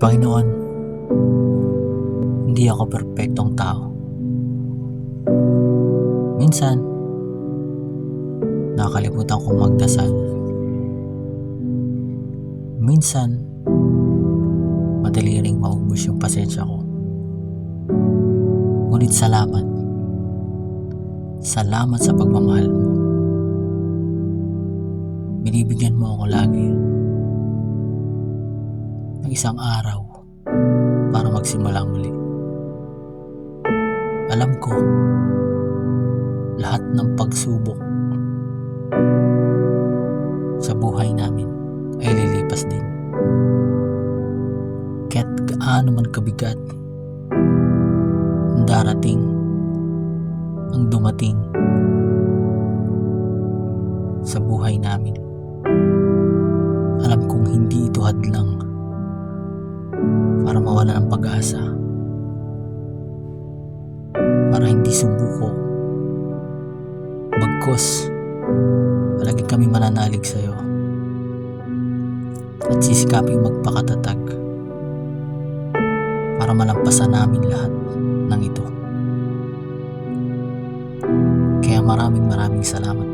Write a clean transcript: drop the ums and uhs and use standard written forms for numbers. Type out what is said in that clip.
Panginoon, hindi ako perpektong tao. Minsan, nakakalimutan kong magdasal. Minsan, madali ring maubos yung pasensya ko. Ngunit salamat. Salamat sa pagmamahal mo. Binibigyan mo ako lagi ng isang araw para magsimula muli. Alam ko, lahat ng pagsubok sa buhay namin ay lilipas din. Kahit gaano man kabigat ang darating, ang dumating sa buhay namin, alam kong hindi ito hadlang para mawala ng pag-asa, para hindi sumuko. Bagkus, palagi kami mananalig sa iyo at sisikaping magpakatatag para malampasan namin lahat ng ito. Kaya maraming salamat